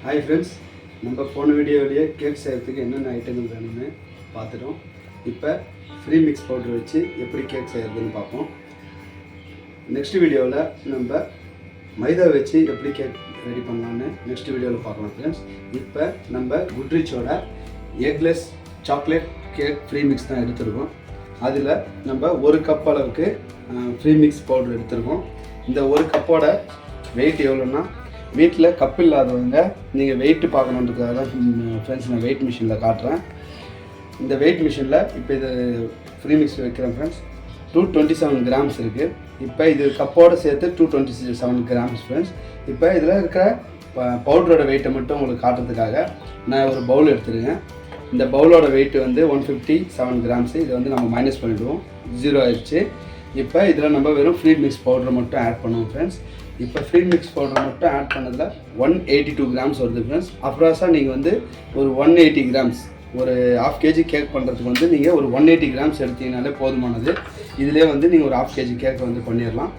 Hi friends, நம்ம போன வீடியோவிலேயே cake செய்கிறதுக்கு என்னென்ன ஐட்டங்கள் வேணும்னு பார்த்துட்டோம். இப்போ ஃப்ரீ மிக்ஸ் பவுடர் வச்சு எப்படி கேக் செய்கிறதுன்னு பார்ப்போம். நெக்ஸ்ட் வீடியோவில் நம்ம மைதா வச்சு எப்படி கேக் ரெடி பண்ணலான்னு நெக்ஸ்ட் வீடியோவில் பார்க்கலாம் ஃப்ரெண்ட்ஸ். இப்போ நம்ம குட்ரிச்சோட eggless chocolate cake premix தான் எடுத்துருக்கோம். அதில் நம்ம ஒரு கப் அளவுக்கு ஃப்ரீ மிக்ஸ் பவுடர் எடுத்துருக்கோம். இந்த ஒரு கப்போட வெயிட் எவ்வளோன்னா, வீட்டில் கப் இல்லாதவங்க நீங்கள் வெயிட்டு பார்க்கணுன்றதுக்காக தான் ஃப்ரெண்ட்ஸ் நான் வெயிட் மிஷினில் காட்டுறேன். இந்த வெயிட் மிஷினில் இப்போ இது ஃப்ரீ மிக்ஸ் வைக்கிறேன் ஃப்ரெண்ட்ஸ். 227 கிராம்ஸ் இருக்குது. இப்போ இது கப்போடு சேர்த்து 227 கிராம்ஸ் ஃப்ரெண்ட்ஸ். இப்போ இதில் இருக்கிற பவுடரோட வெயிட்டை மட்டும் உங்களுக்கு காட்டுறதுக்காக நான் ஒரு பவுல் எடுத்துருக்கேன். இந்த பவுலோட வெயிட் வந்து 157 கிராம்ஸு. இதை வந்து நம்ம மைனஸ் பண்ணிவிடுவோம், 0 ஆயிடுச்சு. இப்போ இதில் நம்ம வெறும் ஃப்ரீ மிக்ஸ் பவுடரை மட்டும் ஆட் பண்ணுவோம் ஃப்ரெண்ட்ஸ். இப்போ ஃப்ரீ மிக்ஸ் பவுடர் மட்டும் ஆட் பண்ணதில் 182 கிராம்ஸ் வருது ஃப்ரெண்ட்ஸ். அப்ராஸாக நீங்கள் வந்து ஒரு 180 கிராம்ஸ், ஒரு ½ கேஜி கேக் பண்ணுறதுக்கு வந்து நீங்கள் ஒரு 180 கிராம்ஸ் எடுத்தீங்கனாலே போதுமானது. இதிலே வந்து நீங்கள் ஒரு ½ கேஜி கேக் வந்து பண்ணிடலாம்.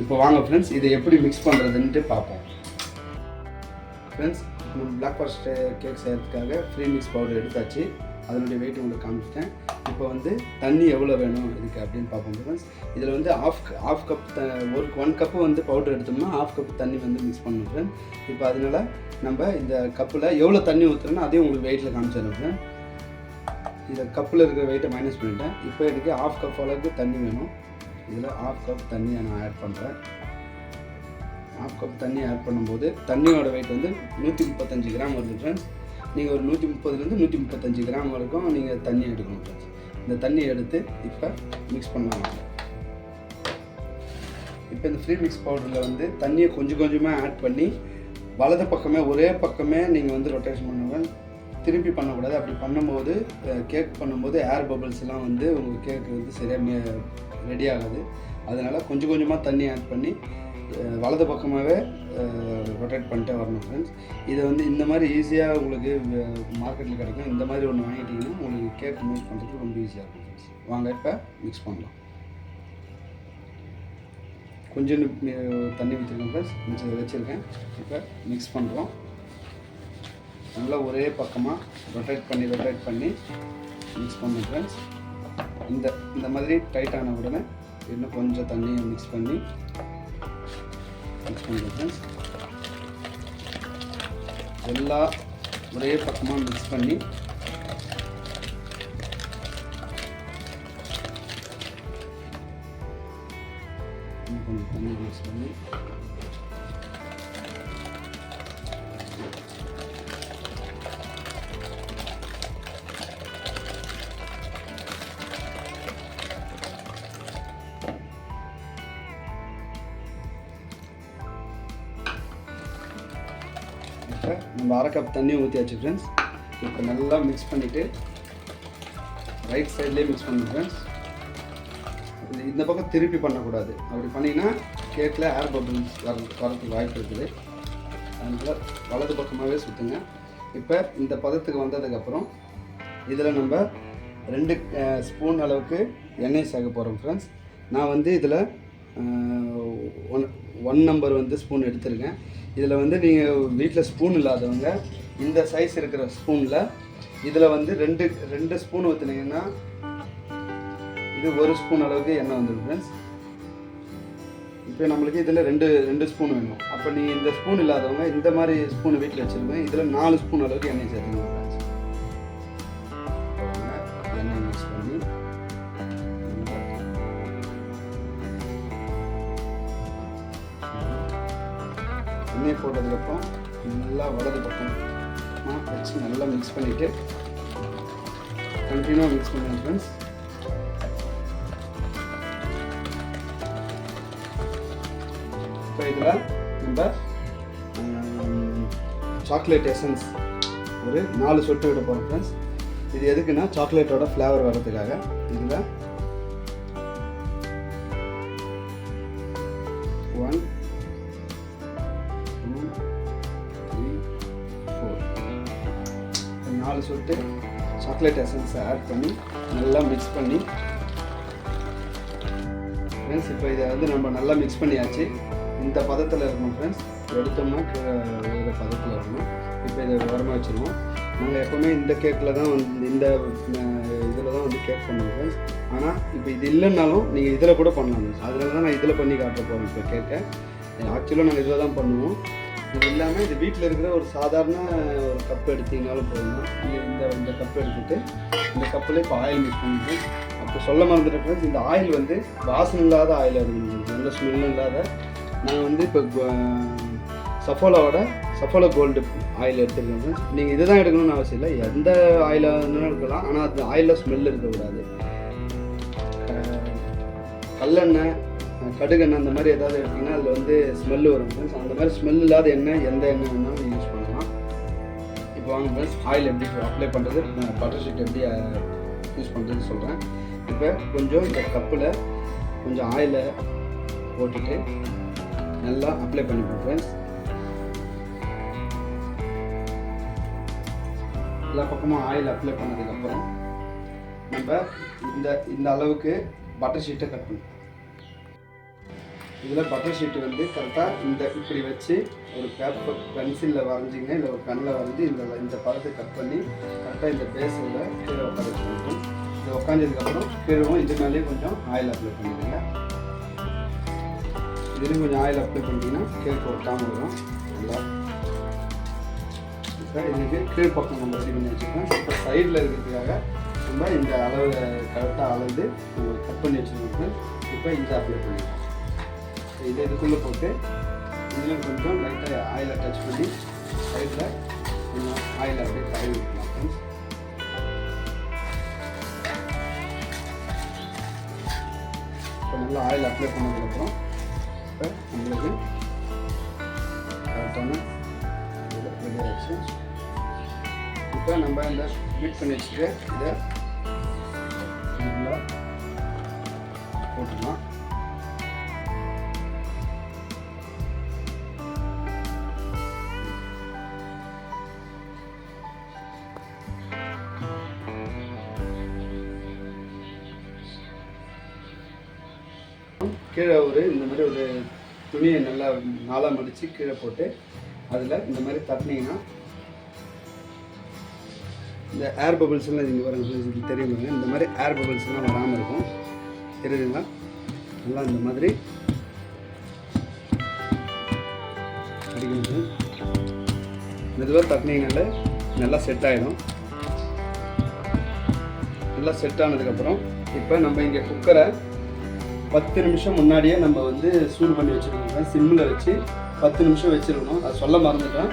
இப்போ வாங்க ஃப்ரெண்ட்ஸ், இதை எப்படி மிக்ஸ் பண்ணுறதுன்ட்டு பார்ப்போம். ஃப்ரெண்ட்ஸ், பிளாக் ஃபாரஸ்ட் கேக் செய்கிறதுக்காக ஃப்ரீ மிக்ஸ் பவுடர் எடுத்தாச்சு. அதனுடைய வெயிட் உங்களுக்கு காமிச்சிட்டேன். இப்போ வந்து தண்ணி எவ்வளோ வேணும் இதுக்கு அப்படின்னு பார்ப்போம் ஃப்ரெண்ட்ஸ். இதில் வந்து ஆஃப் கப் ஒன் கப்பு வந்து பவுடர் எடுத்தோம்னா ½ கப் தண்ணி வந்து மிக்ஸ் பண்ணணும் ஃப்ரெண்ட். இப்போ அதனால் நம்ம இந்த கப்பில் எவ்வளோ தண்ணி ஊற்றுறோன்னா அதையும் உங்களுக்கு வெயிட்டில் காமிச்சிடறேன் ஃப்ரெண்ட். இந்த கப்பில் இருக்கிற வெயிட்டை மைனஸ் பண்ணிட்டேன். இப்போ எனக்கு ½ கப் அளவுக்கு தண்ணி வேணும். இதில் ½ கப் தண்ணியை நான் ஆட் பண்ணுறேன். ½ கப் தண்ணி ஆட் பண்ணும்போது தண்ணியோட வெயிட் வந்து 135 கிராம் வருது ஃப்ரெண்ட்ஸ். நீங்கள் ஒரு 130லேருந்து 135 கிராம் வரைக்கும் நீங்கள் தண்ணி எடுக்கணும் ஃப்ரெண்ட்ஸ். இந்த தண்ணி எடுத்து இப்போ மிக்ஸ் பண்ணலாம். இப்போ இந்த ஃப்ரீ மிக்ஸ் பவுடரில் வந்து தண்ணியை கொஞ்சம் கொஞ்சமாக ஆட் பண்ணி வலது பக்கமே ஒரே பக்கமே நீங்கள் வந்து ரொட்டேஷன் பண்ணுவேன், திருப்பி பண்ணக்கூடாது. அப்படி பண்ணும்போது கேக் பண்ணும்போது ஏர் பபிள்ஸ்லாம் வந்து உங்கள் கேக்கு வந்து சரியாக ரெடி ஆகாது. அதனால் கொஞ்சம் கொஞ்சமாக தண்ணி ஆட் பண்ணி வலது பக்கமாகவே ரொட்டேட் பண்ணிட்டே வரணும் ஃப்ரெண்ட்ஸ். இதை வந்து இந்த மாதிரி ஈஸியாக உங்களுக்கு மார்க்கெட்டில் கிடைக்கும். இந்த மாதிரி ஒன்று வாங்கிட்டிங்கன்னா உங்களுக்கு கேக் மேக் பண்ணுறதுக்கு ரொம்ப ஈஸியாக இருக்கும் ஃப்ரெண்ட்ஸ். வாங்க இப்போ மிக்ஸ் பண்ணலாம். கொஞ்சம் தண்ணி ஊற்றிருக்கேன் ஃப்ரெண்ட்ஸ், மிக்ஸ் வச்சுருக்கேன். இப்போ மிக்ஸ் பண்ணுறோம். நல்லா ஒரே பக்கமாக ரொட்டேட் பண்ணி மிக்ஸ் பண்ணுறோம் ஃப்ரெண்ட்ஸ். இந்த மாதிரி டைட்டான உடனே இன்னும் கொஞ்சம் தண்ணியை மிக்ஸ் பண்ணி பண்ணுறோம் ஃப்ரெண்ட்ஸ். எல்லாம் ஒரே பக்கமாக மிக்ஸ் பண்ணி கொஞ்சம் தண்ணி மிக்ஸ் பண்ணி இப்போ நம்ம ½ கப் தண்ணி ஊற்றியாச்சு ஃப்ரெண்ட்ஸ். இப்போ நல்லா மிக்ஸ் பண்ணிவிட்டு ரைட் சைட்லேயே மிக்ஸ் பண்ணணும் ஃப்ரெண்ட்ஸ். இந்த பக்கம் திருப்பி பண்ணக்கூடாது. அப்படி பண்ணிங்கன்னா கேக்கில் ஏர் பபிள்ஸ் வரதுக்கு வாய்ப்பு இருக்குது. அதனால் வலது பக்கமாகவே சுற்றுங்க. இப்போ இந்த பதத்துக்கு வந்ததுக்கப்புறம் இதில் நம்ம 2 ஸ்பூன் அளவுக்கு எண்ணெய் சேர்க்க போகிறோம் ஃப்ரெண்ட்ஸ். நான் வந்து இதில் 1 நம்பர் வந்து ஸ்பூன் எடுத்துருக்கேன். இதில் வந்து நீங்கள் வீட்டில் ஸ்பூன் இல்லாதவங்க இந்த சைஸ் இருக்கிற ஸ்பூனில் இதில் வந்து 2 ஸ்பூன் ஊற்றுனீங்கன்னா இது 1 ஸ்பூன் அளவுக்கு எண்ணெய் வந்துடும் ஃப்ரெண்ட்ஸ். இப்போ நம்மளுக்கு இதில் 2 ஸ்பூன் வேணும். அப்போ நீங்கள் இந்த ஸ்பூன் இல்லாதவங்க இந்த மாதிரி ஸ்பூன் வீட்டில் வச்சுருக்கோம். இதில் 4 ஸ்பூன் அளவுக்கு எண்ணெய் சேர்த்துக்கணும் ஃப்ரெண்ட்ஸ். எண்ணெய் மிக்ஸ் பண்ணி எண்ணெய் போட்டதுக்கப்புறம் நல்லா வலது பக்கமாக வச்சு நல்லா மிக்ஸ் பண்ணிவிட்டு கண்டினியூவாக மிக்ஸ் பண்ணுவேன் ஃப்ரெண்ட்ஸ். இப்போ இதில் நம்ம சாக்லேட் எசன்ஸ் ஒரு 4 சொட்டு விட போகிறோம் ஃப்ரெண்ட்ஸ். இது எதுக்குன்னா சாக்லேட்டோட ஃப்ளேவர் வர்றதுக்காக. இதில் 1 2 3 4 4 சொட்டு சாக்லேட் எசன்ஸை ஆட் பண்ணி நல்லா மிக்ஸ் பண்ணி ஃப்ரெண்ட்ஸ். இப்போ இதை வந்து நம்ம நல்லா மிக்ஸ் பண்ணியாச்சு. இந்த பதத்தில் இருக்கணும் ஃப்ரெண்ட்ஸ். எடுத்தோம்னா வேறு பதத்தில் இருக்கணும். இப்போ இப்போ இதை ஓரமாக வச்சுருவோம். நாங்கள் எப்போவுமே இந்த கேக்கில் தான் வந்து இந்த இதில் தான் வந்து கேக் பண்ணுவோம். ஆனால் இப்போ இது இல்லைன்னாலும் நீங்கள் இதில் கூட பண்ணலாம். அதனால தான் நான் இதில் பண்ணி காட்ட போகிறேன் இப்போ கேக்கை. ஆக்சுவலாக நாங்கள் இதில் தான் பண்ணுவோம். இது இல்லாமல் இது வீட்டில் இருக்கிற ஒரு சாதாரண ஒரு கப் எடுத்தீங்கனாலும் போதும். இந்த கப் எடுத்துகிட்டு இந்த கப்பில் இப்போ ஆயில் மிக்ஸ் பண்ணிட்டு, அப்போ சொல்ல மறந்துட்டேன் ஃப்ரெண்ட்ஸ், இந்த ஆயில் வந்து வாசனை இல்லாத ஆயில் எடுக்கணும், நல்ல ஸ்மெல்லும் இல்லாத. நான் வந்து இப்போ சஃபோலா கோல்டு ஆயில் எடுத்துருக்கேன் ஃப்ரெண்ட்ஸ். நீங்கள் இதை தான் எடுக்கணும்னு அவசியம் இல்லை, எந்த ஆயிலாக எடுக்கலாம். ஆனால் அது ஆயிலில் ஸ்மெல் இருக்கக்கூடாது. கல்லெண்ணெய், கடுகெண்ணெய் அந்த மாதிரி ஏதாவது எடுத்திங்கன்னா அதில் வந்து ஸ்மெல்லு வரும் ஃப்ரெண்ட்ஸ். அந்த மாதிரி ஸ்மெல் இல்லாத எண்ணெய் எந்த எண்ணெய் வேணாலும் யூஸ் பண்ணலாம். இப்போ வாங்க ஃப்ரெண்ட்ஸ், ஆயில் எப்படி அப்ளை பண்ணுறது, பட்டர் ஷீட் எப்படி யூஸ் பண்ணுறதுன்னு சொல்கிறேன். இப்போ கொஞ்சம் இந்த கப்பில் கொஞ்சம் ஆயிலை போட்டுட்டு நல்லா அப்ளை பண்ணிப்போம் ஃப்ரெண்ட்ஸ். எல்லா பக்கமும் ஆயில் அப்ளை பண்ணதுக்கப்புறம் நம்ம இந்த அளவுக்கு பட்டர் ஷீட்டை கட் பண்ணுவோம். இதில் பட்டர் ஷீட்டு வந்து கரெக்டாக இப்படி வச்சு ஒரு பேப்பர் பென்சிலில் வரைஞ்சிங்க, இல்லை ஒரு பெனில் வரைஞ்சி இந்த பழத்தை கட் பண்ணி கரெக்டாக இந்த பேஸில் கீழே உட்கார வச்சுருக்கோம். இது உட்காந்ததுக்கப்புறம் கீழவும் இது மேலேயே கொஞ்சம் ஆயில் அப்ளை பண்ணிடுங்க. இதுலேயும் கொஞ்சம் ஆயில் அப்ளை பண்ணிட்டீங்கன்னா கேக் ஒட்டாமல் வரும் நல்லா. இப்போ இதுக்கு கீழ் பக்கம் நம்ம ரெடி பண்ணி வச்சுருக்கோம். இப்போ சைடில் இருக்கிறதுக்காக நம்ம இந்த அளவு கரெக்டாக அளந்து கட் பண்ணி வச்சுருக்கோம். இப்போ இதை அப்ளை பண்ணிடுவோம். இதை இதுக்குள்ளே போட்டு இதில் கொஞ்சம் லைட்டாக ஆயிலை டச் பண்ணி சைடில் கொஞ்சம் ஆயில் அப்படியே கழுவி விட்டுலாம் ஃப்ரெண்ட்ஸ். இப்போ நல்லா ஆயில் அப்ளை பண்ணதுக்கப்புறம் இப்போ நம்மளுக்கு கரெக்டான இதில் ரெடி ஆகிடுச்சு. இப்போ நம்ம இந்த மிக்ஸ் பண்ணி வச்சுட்டு இதை நல்லா போட்டுக்கலாம். கீழே இந்த மாதிரி ஒரு துணியை நல்லா நாளாக மடித்து கீழே போட்டு அதில் இந்த மாதிரி தட்டினீங்கன்னா இந்த ஏர் பபிள்ஸ்லாம் இங்கே வரும் தெரியுமாங்க. இந்த மாதிரி ஏர் பபிள்ஸ்லாம் வராமல் இருக்கும், தெரியுதுங்களா? நல்லா இந்த மாதிரி அடிக்கணும். மெதுவாக தட்டினீங்கனால நல்லா செட் ஆகிடும். நல்லா செட் ஆனதுக்கப்புறம் இப்போ நம்ம இங்கே குக்கரை 10 நிமிஷம் முன்னாடியே நம்ம வந்து சூடு பண்ணி வச்சுருக்கோம். சிம்மில் வச்சு 10 நிமிஷம் வச்சுருக்கணும். அது சொல்ல மறந்துட்டேன்.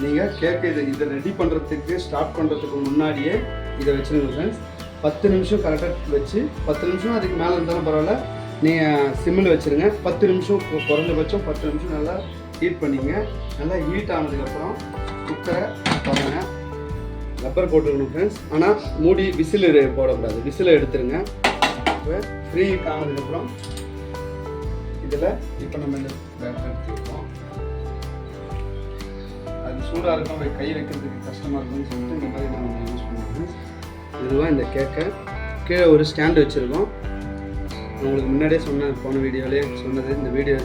நீங்கள் கேட்க இதை ரெடி பண்ணுறதுக்கு ஸ்டார்ட் பண்ணுறதுக்கு முன்னாடியே இதை வச்சுருங்க ஃப்ரெண்ட்ஸ். 10 நிமிஷம் கரெக்டாக வச்சு 10 நிமிஷம் அதுக்கு மேலே இருந்தாலும் பரவாயில்ல, நீங்கள் சிம்மில் வச்சுருங்க. 10 நிமிஷம் குறைஞ்சபட்சம் 10 நிமிஷம் நல்லா ஹீட் பண்ணிங்க. நல்லா ஹீட் ஆனதுக்கப்புறம் குக்கரை பாருங்க, ரப்பர் போட்டுக்கணும் ஃப்ரெண்ட்ஸ். ஆனால் மூடி விசில் போடக்கூடாது, விசிலை எடுத்துருங்க. இப்போ ஃப்ரீ ஹீட் ஆனதுக்கப்புறம் இதில் இப்போ நம்ம இந்த பேட்டர் எடுத்துருக்கோம். அது சூடாக இருக்கும், கை வைக்கிறதுக்கு கஷ்டமாக இருக்கும்னு சொல்லிட்டு இந்த மாதிரி நம்ம யூஸ் பண்ணுவோம். இதுவாக இந்த கேக்கை கீழே ஒரு ஸ்டாண்டு வச்சுருக்கோம். உங்களுக்கு முன்னாடியே போன வீடியோவிலே சொன்னது,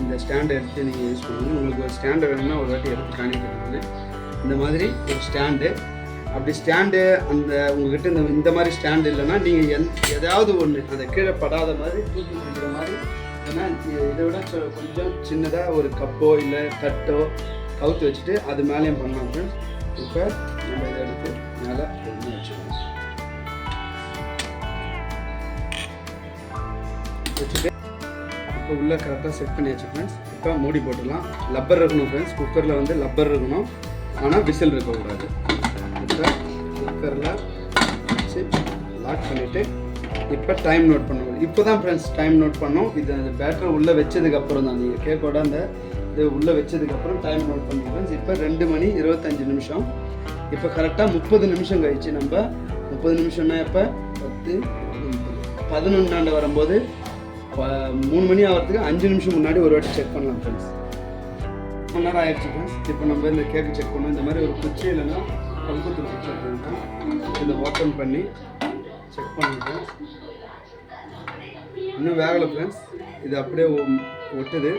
இந்த ஸ்டாண்டை எடுத்து நீங்கள் யூஸ் பண்ணுங்கள். உங்களுக்கு ஒரு ஸ்டாண்டை வேணும்னா ஒரு வாட்டி எடுத்து காணிக்கிறது. இந்த மாதிரி ஒரு ஸ்டாண்டு, அப்படி ஸ்டாண்டு உங்கள்கிட்ட இந்த மாதிரி ஸ்டாண்டு இல்லைன்னா நீங்கள் எதாவது ஒன்று அந்த கீழே படாத மாதிரி தூக்கி பிடிக்கிற மாதிரி, ஏன்னா இதை விட கொஞ்சம் சின்னதாக ஒரு கப்போ இல்லை தட்டோ கவுத்து வச்சுட்டு அது மேலேயும் பண்ணலாம் ஃப்ரெண்ட்ஸ். இப்போ நம்ம இதை எடுத்து மேலே வச்சுக்கணும். வச்சுட்டு இப்போ உள்ளே கரெக்டாக செட் பண்ணி வச்சு ஃப்ரெண்ட்ஸ். இப்போ மூடி போட்டுடலாம். லப்பர் இருக்கணும் ஃப்ரெண்ட்ஸ், குக்கரில் வந்து லப்பர் இருக்கணும், ஆனால் விசில் இருக்கக்கூடாது. இப்போ குக்கரில் வச்சு லாக் பண்ணிவிட்டு இப்போ டைம் நோட் பண்ணுவோம். இப்போ தான் ஃப்ரெண்ட்ஸ் டைம் நோட் பண்ணோம். இது அந்த பேட்டர் உள்ளே வச்சதுக்கப்புறம் தான், நீங்கள் கேக்கோட அந்த இது உள்ளே வச்சதுக்கப்புறம் டைம் நோட் பண்ணுவோம் ஃப்ரெண்ட்ஸ். இப்போ 2 மணி 25 நிமிஷம். இப்போ கரெக்டாக 30 நிமிஷம் கழிச்சு நம்ம 30 நிமிஷம்னா இப்போ 10 11 வரும்போது 3 மணி ஆகிறதுக்கு 5 நிமிஷம் முன்னாடி ஒரு வாட்டி செக் பண்ணலாம் ஃப்ரெண்ட்ஸ். 1 மணி நேரம் ஆயிடுச்சு ஃப்ரெண்ட்ஸ். இப்போ நம்ம இந்த கேக்கு செக் பண்ணோம். இந்த மாதிரி ஒரு குச்சி இல்லைன்னா கல்பத்தில் குச்சி எடுத்துக்கிட்டோம். இதை ஓப்பன் பண்ணி செக் பண்ணுவோம். இன்னும் வேகலை ஃப்ரெண்ட்ஸ், இது அப்படியே ஒட்டுது.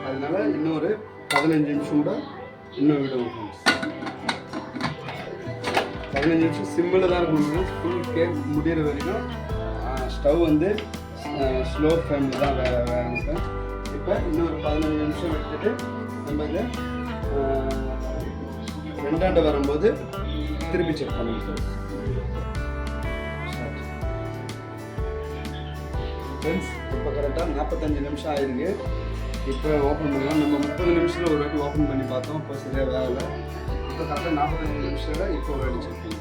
அதனால இன்னும் ஒரு 15 நிமிஷம் கூட இன்னும் விடுவோம் ஃப்ரெண்ட்ஸ். 15 நிமிஷம் சிம்மில் தான் இருக்கணும். ஃபுல் கேக் முடிகிற வரைக்கும் ஸ்டவ் வந்து ஸ்லோ ஃப்ளேமில் தான் வேணும். இப்போ இன்னொரு 15 நிமிஷம் விட்டுட்டு நம்ம இதை ரெண்டாண்டு வரும்போது திருப்பி செக் பண்ணணும். ஃப்ரெண்ட்ஸ் இப்போ கரெக்டாக 45 நிமிஷம் ஆயிருக்கு. இப்போ ஓப்பன் பண்ணலாம். நம்ம 30 நிமிஷத்தில் ஒரு வாட்டி ஓப்பன் பண்ணி பார்த்தோம். இப்போ சரியாக வேலை. இப்போ கரெக்டாக 45 நிமிஷத்தில் இப்போ ஒரு வாட்டி செக் பண்ணலாம்.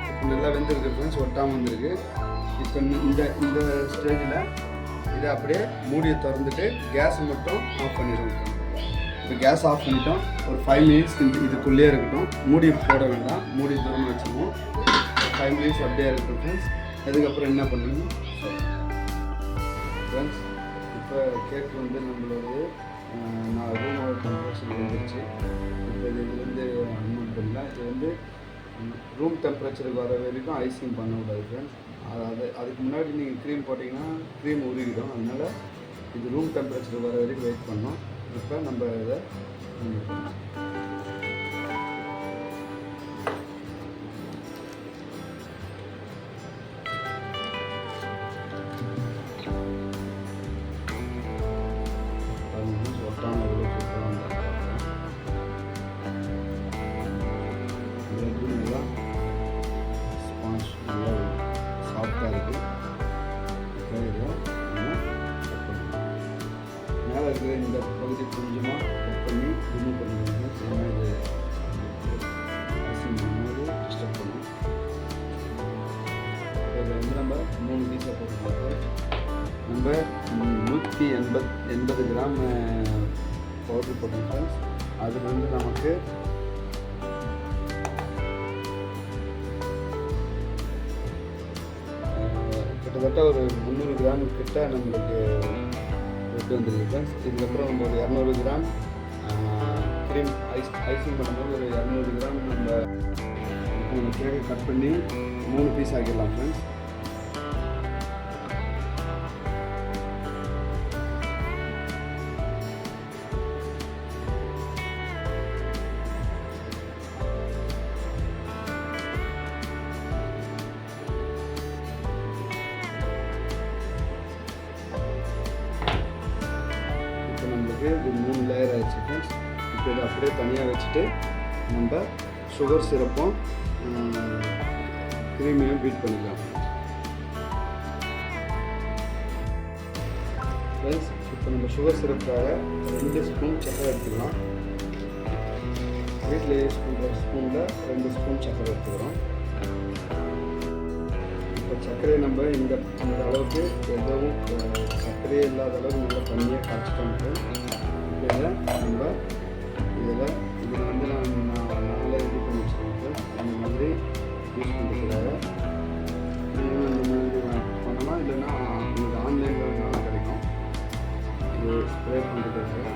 இப்போ நல்லா வெந்திருக்கு ஃப்ரெண்ட்ஸ், ஒட்டாமல் வந்துருக்கு. இப்போ இந்த ஸ்டேஜில் இதை அப்படியே மூடியை திறந்துட்டு கேஸை மட்டும் ஆஃப் பண்ணிடுவோம். இப்போ கேஸ் ஆஃப் பண்ணிட்டோம். ஒரு 5 மினிட்ஸ் இதுக்குள்ளேயே இருக்கட்டும். மூடி போட வேண்டாம், மூடி தூரமாக வச்சுருவோம். 5 மினிட்ஸ் அப்படியே இருக்கட்டும் ஃப்ரெண்ட்ஸ். அதுக்கப்புறம் என்ன பண்ணணும் ஃப்ரெண்ட்ஸ், இப்போ கேக் வந்து நம்மளோட நான் ரூமோட டெம்பரேச்சர் வந்துருச்சு. இப்போ இதுலேருந்து அன்மோட் பண்ணலாம். இது வந்து ரூம் டெம்பரேச்சருக்கு வர வரைக்கும் ஐசிங் பண்ணக்கூடாது ஃப்ரெண்ட்ஸ். அதுக்கு முன்னாடி நீங்கள் க்ரீம் போட்டிங்கன்னா க்ரீம் உருகிடும். அதனால் இது ரூம் டெம்பரேச்சர் வர வரைக்கும் வெயிட் பண்ணோம். இப்போ நம்ம இதை ஒட்டாமல் எவ்வளோ சூப்பராக நல்லா ஸ்பான்ஸ் நல்லா சாஃப்டாக இருக்குது. இப்போ இதை மேலே இருக்கிற இந்த பகுதி கொஞ்சமாக கட் பண்ணி ரிமூவ் பண்ணிடுவாங்க. ஏன்னா இது ஐசிங் பண்ணும்போது டிஸ்டர்ப் பண்ணும். இதை வந்து நம்ம 3 பீஸாக போட்டுக்கலாம். நம்ம 180 கிராம் பவுட்ரு போட்டுருக்கோம். அது வந்து நமக்கு கிட்டத்தட்ட ஒரு 300 கிராம் கிட்ட நம்மளுக்கு ரெட்டு வந்துருக்கு ஃப்ரெண்ட்ஸ். இதுக்கப்புறம் நம்ம ஒரு 200 கிராம் க்ரீம் ஐசிங் பண்ணும்போது ஒரு 200 கிராம் நம்ம கேக்கை கட் பண்ணி 3 பீஸ் ஆக்கிடலாம் ஃப்ரெண்ட்ஸ். இது 3 லேயர் ஆகிடுச்சு ஃப்ரெண்ட்ஸ். இப்போ இதை அப்படியே தனியாக வச்சுட்டு நம்ம சுகர் சிரப்பும் க்ரீமையும் பீட் பண்ணிக்கலாம் ஃப்ரெண்ட்ஸ். இப்போ நம்ம சுகர் சிரப்புக்காக 2 ஸ்பூன் சக்கரை எடுத்துக்கலாம். வீட்டில் யூஸ் பண்ணுற ஸ்பூனில் 2 ஸ்பூன் சக்கரை எடுத்துக்கிறோம். இப்போ சர்க்கரையை நம்ம இந்த அளவுக்கு எதுவும் சர்க்கரையே இல்லாத அளவுக்கு நல்லா தண்ணியாக காய்ச்சிட்டோம். இதில் நம்ம இதில் வந்து நான் நாளே இது பண்ணி வச்சுருக்கேன். அந்த மாதிரி யூஸ் பண்ணுறதுக்காக நீங்கள் இந்த மாதிரி பண்ணலாம். இல்லைன்னா உங்களுக்கு ஆன்லைனில் வேணாலும் கிடைக்கும். இது ஸ்ப்ரே பண்ணுறதுக்காக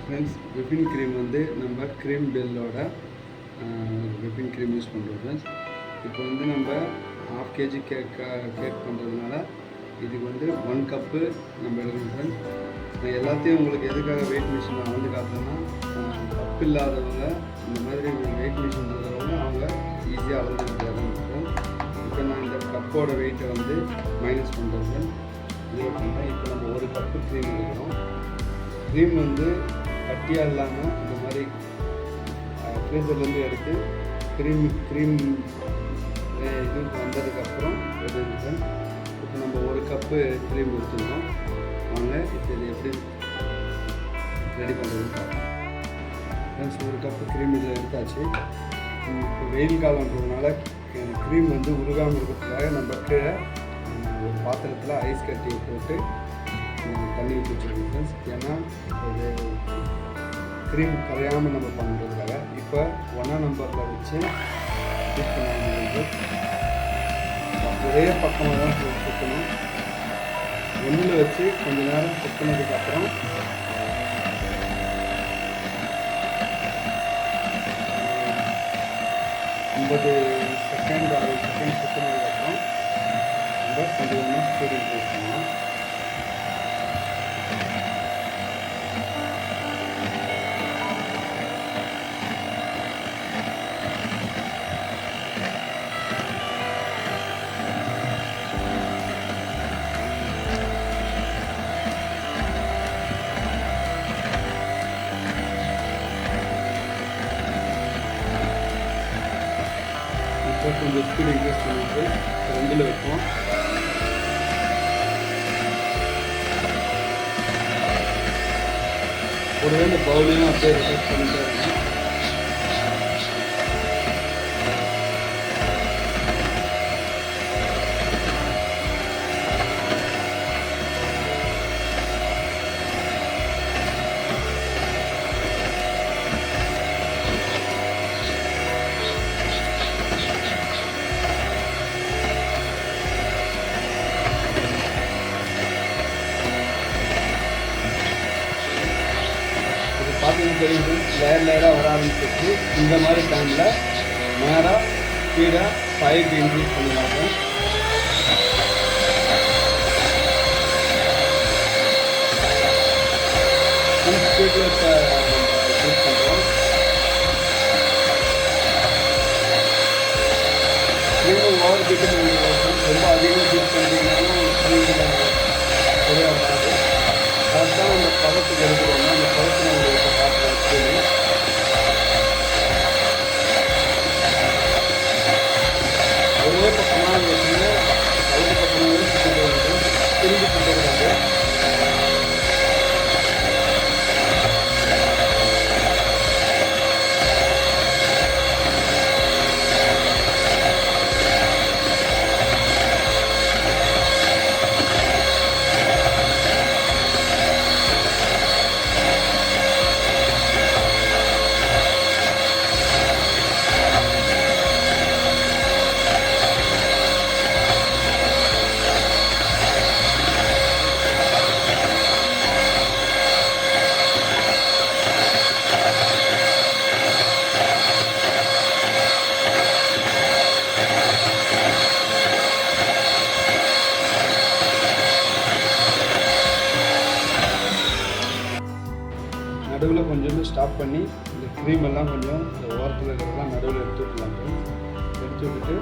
ஃப்ரெண்ட்ஸ். விப்பிங் க்ரீம் வந்து நம்ம க்ரீம் பெல்லோட விப்பிங் க்ரீம் யூஸ் பண்ணுறோம் ஃப்ரெண்ட்ஸ். இப்போ வந்து நம்ம 1/2 kg கேக் பண்ணுறதுனால இதுக்கு வந்து 1 கப்பு நம்ம எடுக்கணும் ஃப்ரெண்ட்ஸ். நான் எல்லாத்தையும் உங்களுக்கு எதுக்காக வெயிட் மிஷின் நான் வந்து காட்டுறேன்னா, கப்பு இல்லாதவங்க இந்த மாதிரி வெயிட் மிஷின் இருக்கிறவங்க அவங்க ஈஸியாக அளந்துருக்காங்க ஃப்ரெண்ட்ஸ். இப்போ நான் இந்த கப்போட வெயிட்டை வந்து மைனஸ் பண்ணுறேன். இது பண்ணுறேன். இப்போ நம்ம 1 கப்பு க்ரீம் எடுக்கிறோம். க்ரீம் வந்து கட்டியாக இல்லாமல் இந்த மாதிரி ஃப்ரீசர்லேருந்து எடுத்து க்ரீம் இது வந்ததுக்கப்புறம் எடுத்து இப்போ நம்ம 1 கப்பு க்ரீம் எடுத்துருக்கோம். வாங்க இப்போ இது எப்படி ரெடி பண்ணுறதுன்னு பார்க்கலாம் ஃப்ரெண்ட்ஸ். 1 கப்பு க்ரீம் இதில் எடுத்தாச்சு. இப்போ வெயில் காலன்றதுனால க்ரீம் வந்து உருகாமல் இருக்கிறதுக்காக நம்ம கீழே ஒரு பாத்திரத்தில் ஐஸ் கட்டியை போட்டு தண்ணி ஊற்றி வச்சுருக்கோம் ஃப்ரெண்ட்ஸ். ஏன்னா இது க்ரீம் கரையாமல் நம்ம பண்ணுறதுக்காக. இப்போ 1ஆம் நம்பரில் வச்சு டிப் பண்ண ஒரே பக்கமாக தான் சுற்றணும். 1ல் வச்சு கொஞ்சம் நேரம் சுற்றினதுக்கப்புறம் 50 செகண்ட் 60 செகண்ட் சுற்றினதுக்கப்புறம் நம்ம கொஞ்சம் கொஞ்சமாக ஸ்பீட் இன்க்ரீஸ் பண்ணலாம். கொஞ்சம் ஸ்பீடு இன்க்ரீஸ் பண்ணிட்டு 2ல் வைப்போம். ஒருவே இந்த பவுலையும் அப்படியே ரொட்டேட் பண்ணிட்டே இருக்கணும். பார்த்தீங்கன்னா தெரியுது லேயராக வர ஆரம்பிச்சிருச்சு. இந்த மாதிரி டைமில் நேராக ஸ்பீடாக 5 இன்க்ரீஸ் பண்ணிடுவாங்க. ஃபுல் ஸ்பீடில் இப்போ யூஸ் பண்ணுறோம். நீங்கள் ஓவர் பீட்டு ரொம்ப அதிகமாக யூஸ் பண்ணுறீங்கன்னாலும் சரியாக வராது. கரெக்டாக அந்த பதத்துக்கு எடுக்கிறோம்னா அந்த பதத்தில் உங்களுக்கு பார்த்து ஒரே பக்கமாக வச்சுன்னா வலது பக்கமாகவே சுற்றிட்டு வந்து திரும்பி சுற்றக்கூடாது. நடுவில் கொஞ்சம் ஸ்டாப் பண்ணி இந்த க்ரீம் எல்லாம் கொஞ்சம் இந்த ஓரத்தில் இருக்கிறதெல்லாம் நடுவில் எடுத்து விட்டுலாங்க. எடுத்து விட்டுட்டு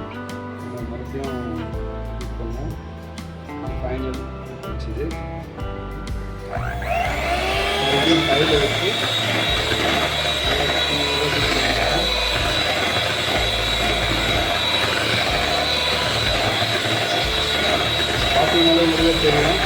நம்ம மறுபடியும் யூஸ் பண்ணோம். ஃபைனல் வச்சுது மறுபடியும் கையில் வச்சு பார்த்தீங்கன்னாலே உங்களுக்கு தெரியும்.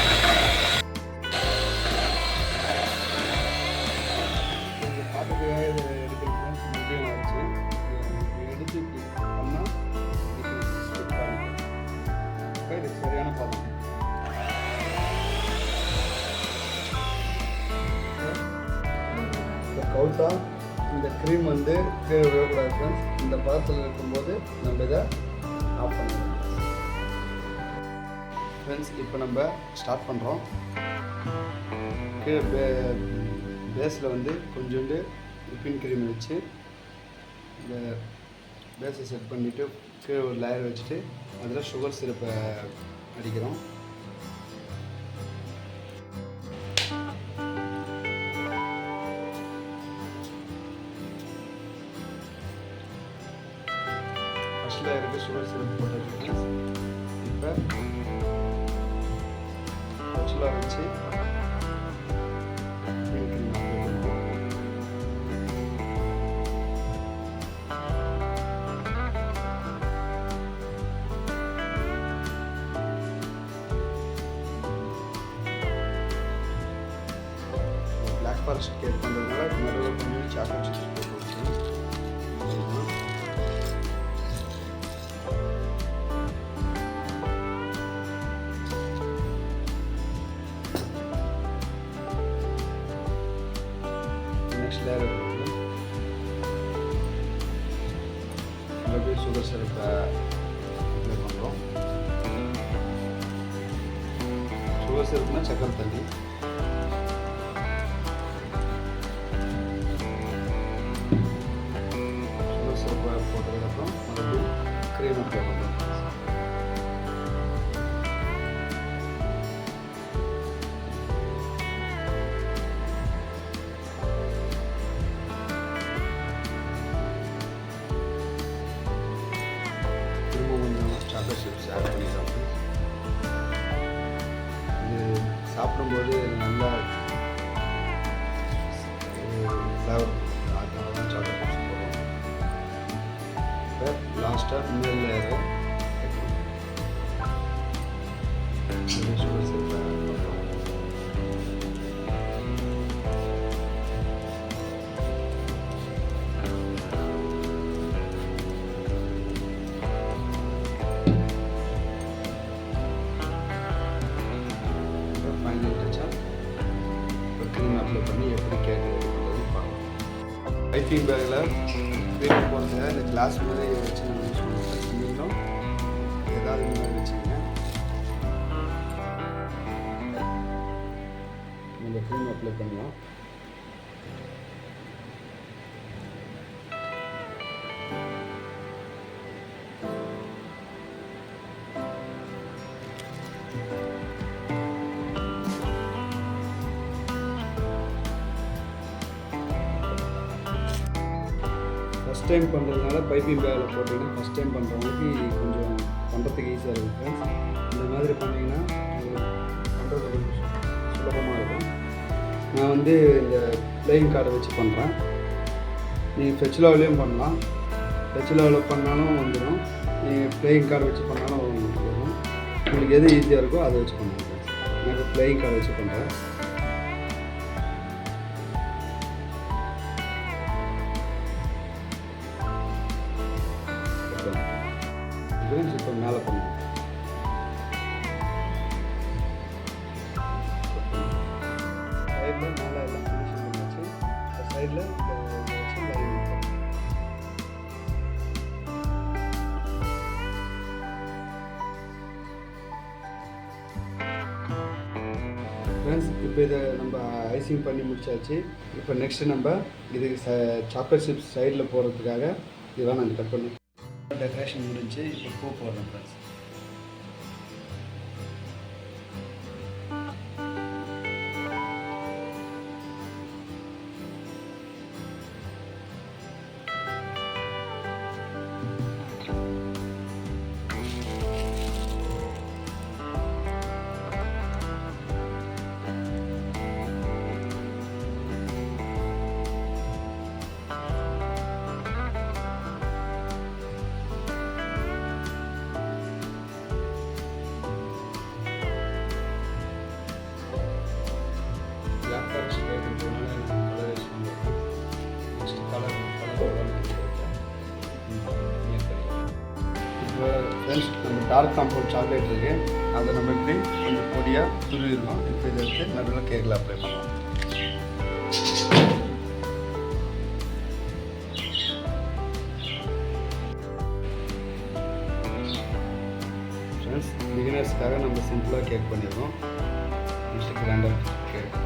சரியான பதம். இந்த கவுட்டா இந்த க்ரீம் வந்து கீழே விழக்கூடாது ஃப்ரெண்ட்ஸ். இந்த பதத்தில் இருக்கும்போது நம்ம இதை ஆஃப் பண்ணணும் ஃப்ரெண்ட்ஸ். இப்போ நம்ம ஸ்டார்ட் பண்ணுறோம். கீழே பேஸில் வந்து கொஞ்சோண்டு விப்பிங் க்ரீம் வச்சு இந்த பேஸை செட் பண்ணிவிட்டு கீழே ஒரு லேயர் வச்சுட்டு அதில் சுகர் சிரப்பை அடிக்கிறோம். ஃபர்ஸ்ட் லேயருக்கு சுகர் சிரப் போட்டு இப்போ பச்சலாக வச்சு ஃபாரஸ்ட் கேக் பண்ணுறதுனால நடுவில் கொஞ்சம் சாக்லேட் சிப்ஸ் போட்டு வச்சு நெக்ஸ்ட் லேயர் வந்து மறுபடியும் சுகர் சிரப்பை அப்ளை பண்ணுறோம். சுகர் சிரப்னா சக்கரை தண்ணி. போட்டதுக்கப்புறம் மறுபடியும் க்ரீம் அப்ளை பண்ணுறோம். திரும்ப கொஞ்சம் சாக்லேட் சிப்ஸ் ஆட் பண்ணிடுறோம். இது சாப்பிடும்போது நல்லா ஃப்ளேவர், அதனால தான் சாக்லேட் சிப்ஸ் போடுறோம். இப்போ லாஸ்ட் ஃபஸ்ட்டாக மேல் லேயரு சுகர் சிரப் ஆட் பண்ணுறோம். ஃபைனல் டச்சாக ஒரு க்ரீம் அப்ளை பண்ணி எப்படி கேக் ரெடி பண்ணுறது பார்க்கலாம். ஐசிங் பேக்கில் வீட்டுக்கு போகிறதுக்காக இந்த கிளாஸ் மாதிரி வச்சு நம்ம யூஸ் பண்ணுவோம். நீங்களும் ஏதாவது இந்த மாதிரி வச்சுக்கோங்க. நம்ம க்ரீம் அப்ளை பண்ணலாம். ஃபஸ்ட் டைம் பண்ணுறதுனால பைப்பிங் பேக்கில் போட்டிங்கன்னா ஃபஸ்ட் டைம் பண்ணுறவங்களுக்கு கொஞ்சம் பண்ணுறதுக்கு ஈஸியாக இருக்கும் ஃப்ரெண்ட்ஸ். இந்த மாதிரி பண்ணிங்கன்னா பண்ணுறது கொஞ்சம் சுலபமாக இருக்கும். நான் வந்து இந்த பிளேயிங் கார்டை வச்சு பண்ணுறேன். நீங்கள் ஃபெச்சிலாவிலையும் பண்ணலாம். ஃபெச்சிலாவில் பண்ணாலும் வந்துடும். நீங்கள் பிளேயிங் கார்டை வச்சு பண்ணாலும் வரும். உங்களுக்கு எது ஈஸியாக இருக்கோ அதை வச்சு பண்ணுங்கள் ஃப்ரெண்ட்ஸ். நான் பிளேயிங் கார்டை வச்சு பண்ணுறேன். இப்போ மேலே பண்ணுவோம். சைடில் மேலே எல்லாம் ஃபினிஷிங் பண்ணியாச்சு. இப்போ சைடில் இதை வச்சு லைன் பண்ணுவோம். ஃப்ரெண்ட்ஸ், இப்போ இதை நம்ம ஐசிங் பண்ணி முடிச்சாச்சு. இப்போ நெக்ஸ்ட்டு நம்ம இதுக்கு சாக்லேட் சிப்ஸ் சைடில் போடுறதுக்காக இதெல்லாம் நாங்கள் கட் பண்ணி டெக்கரேஷன் முடிஞ்சு இப்போ பூ போடுறோம் ஃப்ரெண்ட்ஸ். ஃப்ரெண்ட்ஸ், நம்ம டார்க் காம்பவுண்ட் சாக்லேட் இருக்குது. அதை நம்ம இப்படி கொஞ்சம் பொடியாக துருவிடுவோம். இப்போ இதை எடுத்து நடுவில் கேக்கில் அப்ளை பண்ணுவோம். ஃப்ரெண்ட்ஸ், பிகினர்ஸ்க்காக நம்ம சிம்பிளாக கேக் பண்ணிடுவோம். Next கிராண்டர் cake.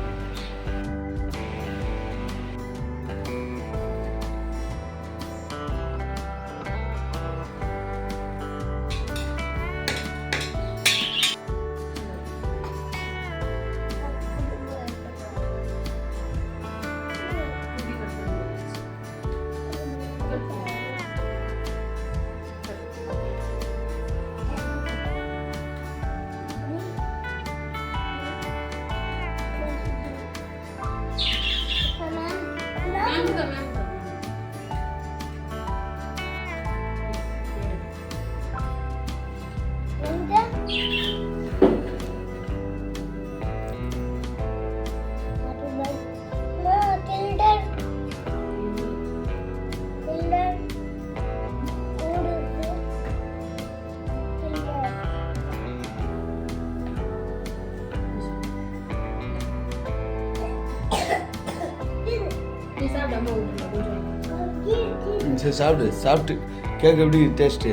சரி, சாப்பிட்டு கேக் எப்படி டேஸ்ட்டு?